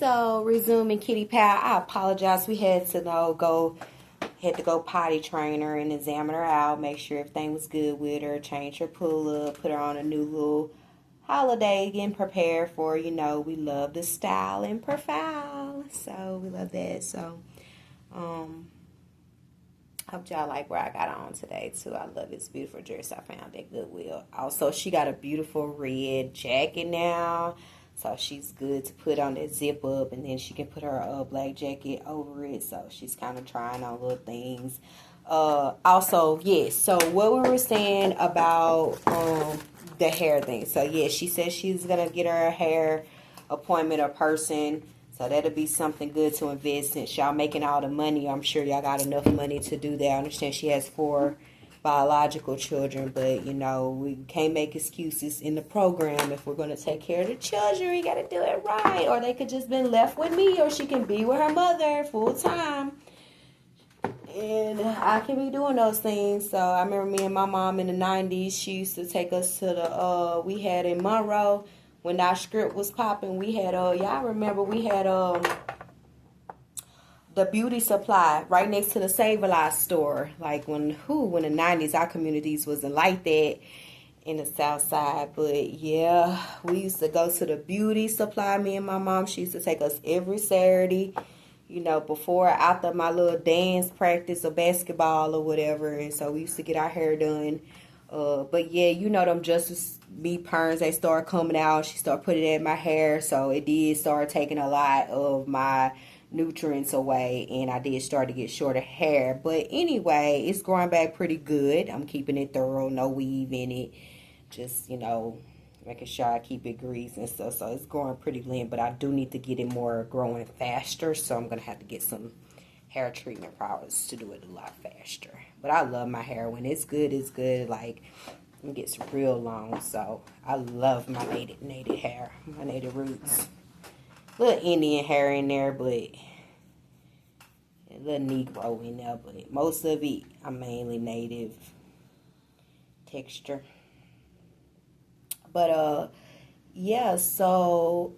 So resuming Kitty Pal, I apologize. We had to go potty train her and examine her out, make sure everything was good with her, change her pull up, put her on a new little holiday, getting prepared for, we love the style and profile. So we love that. So hope y'all like where I got on today too. I love this beautiful dress I found at Goodwill. Also, she got a beautiful red jacket now. So she's good to put on that zip up, and then she can put her black jacket over it. So she's kind of trying on little things. Also, yes. So what we were saying about the hair thing. So yes, she said she's gonna get her a hair appointment, a person. So that'll be something good to invest. Since y'all making all the money, I'm sure y'all got enough money to do that. I understand she has 4 biological children, but we can't make excuses in the program. If we're going to take care of the children, we got to do it right. Or they could just been left with me, or she can be with her mother full time, and I can be doing those things. So I remember me and my mom in the 90s, she used to take us to the we had in Monroe when our script was popping. We had y'all remember we had the beauty supply right next to the Save-A-Lot store. Like when the 90s, our communities wasn't like that in the South Side. But yeah, we used to go to the beauty supply. Me and my mom, she used to take us every Saturday, before or after my little dance practice or basketball or whatever. And so we used to get our hair done. But yeah, them Justice Me perms, they started coming out. She started putting it in my hair. So it did start taking a lot of my nutrients away, and I did start to get shorter hair. But anyway, it's growing back pretty good. I'm keeping it thorough, no weave in it, just making sure I keep it greased and stuff. So it's growing pretty lean, but I do need to get it more growing faster, so I'm gonna have to get some hair treatment products to do it a lot faster. But I love my hair. When it's good, it's good. Like, it gets real long. So I love my native hair, my native roots. Little Indian hair in there, but a little Negro in there, but most of it I'm mainly native texture. But yeah, so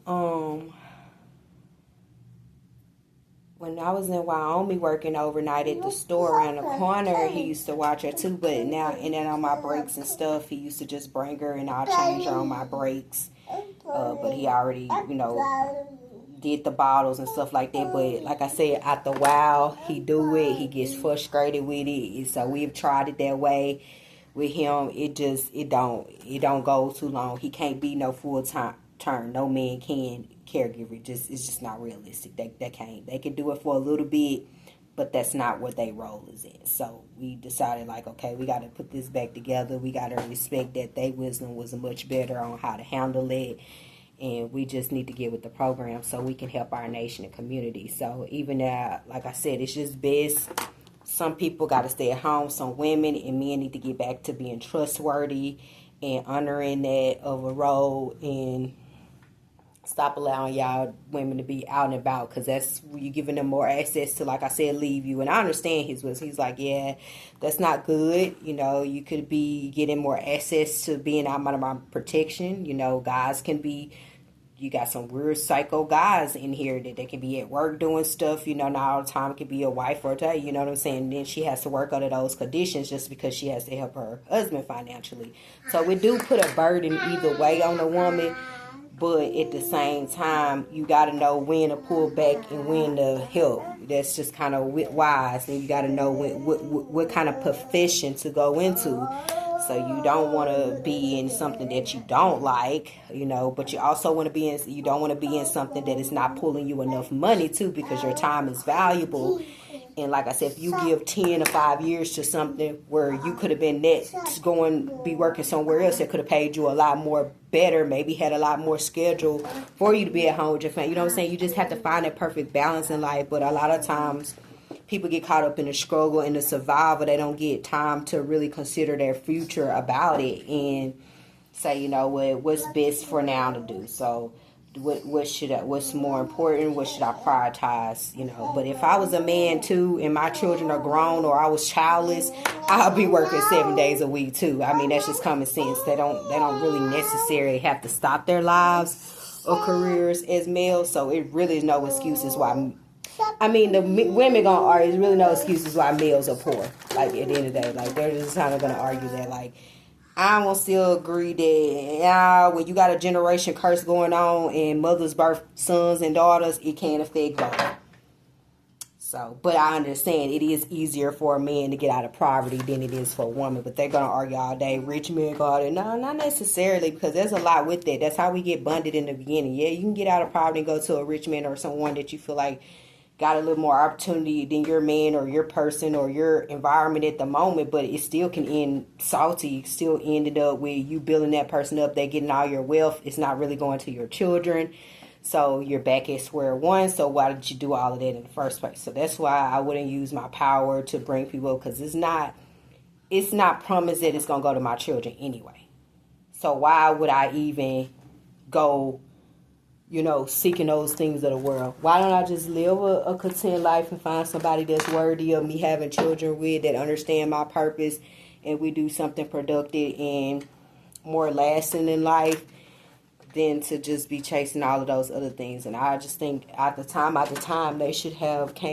when I was in Wyoming working overnight at the store around the corner, he used to watch her too. But now, and then on my breaks and stuff, he used to just bring her and I'll change her on my breaks. But he already, did the bottles and stuff like that. But like I said, after a while, he do it. He gets frustrated with it. So we've tried it that way with him. It don't go too long. He can't be no full time. No man can caregiver. It's just not realistic. They can't. They can do it for a little bit, but that's not what they role is in. So we decided, like, okay, we got to put this back together. We got to respect that their wisdom was much better on how to handle it. And we just need to get with the program so we can help our nation and community. So even now, like I said, it's just best. Some people got to stay at home. Some women and men need to get back to being trustworthy and honoring that of a role, and stop allowing y'all women to be out and about, because that's you giving them more access to, like I said, leave you. And I understand his wisdom. He's like, yeah, that's not good. You could be getting more access to being out of my protection. Guys can be, you got some weird psycho guys in here that they can be at work doing stuff, not all the time. It could be a wife or a dad, you know what I'm saying? And then she has to work under those conditions just because she has to help her husband financially. So we do put a burden either way on the woman. But at the same time, you got to know when to pull back and when to help. That's just kind of wise. And you got to know what kind of profession to go into. So you don't want to be in something that you don't like, but you also want to you don't want to be in something that is not pulling you enough money too, because your time is valuable. And like I said, if you give 10 or 5 years to something where you could have been be working somewhere else that could have paid you a lot more better, maybe had a lot more schedule for you to be at home with your family. You know what I'm saying? You just have to find that perfect balance in life. But a lot of times people get caught up in the struggle and the survival. They don't get time to really consider their future about it and say, what's best for now to do. So what's more important? What should I prioritize? But if I was a man too, and my children are grown, or I was childless, I'll be working 7 days a week too. I mean, that's just common sense. They don't really necessarily have to stop their lives, of careers as males. So it really is no excuses why. I mean, the women gonna argue. There's really no excuses why males are poor. Like at the end of the day, like they're just kind of gonna argue that. Like I will still agree that when you got a generation curse going on and mothers birth sons and daughters, it can affect both. So, but I understand it is easier for a man to get out of poverty than it is for a woman. But they're going to argue all day, rich men got it. No, not necessarily, because there's a lot with that. That's how we get bonded in the beginning. Yeah, you can get out of poverty and go to a rich man or someone that you feel like got a little more opportunity than your man or your person or your environment at the moment, but it still can end salty. It still ended up with you building that person up. They getting all your wealth. It's not really going to your children. So you're back at square one. So why did you do all of that in the first place? So that's why I wouldn't use my power to bring people up, because it's not promised that it's going to go to my children anyway. So why would I even go, seeking those things of the world? Why don't I just live a content life and find somebody that's worthy of me having children with, that understand my purpose, and we do something productive and more lasting in life, than to just be chasing all of those other things. And I just think at the time they should have came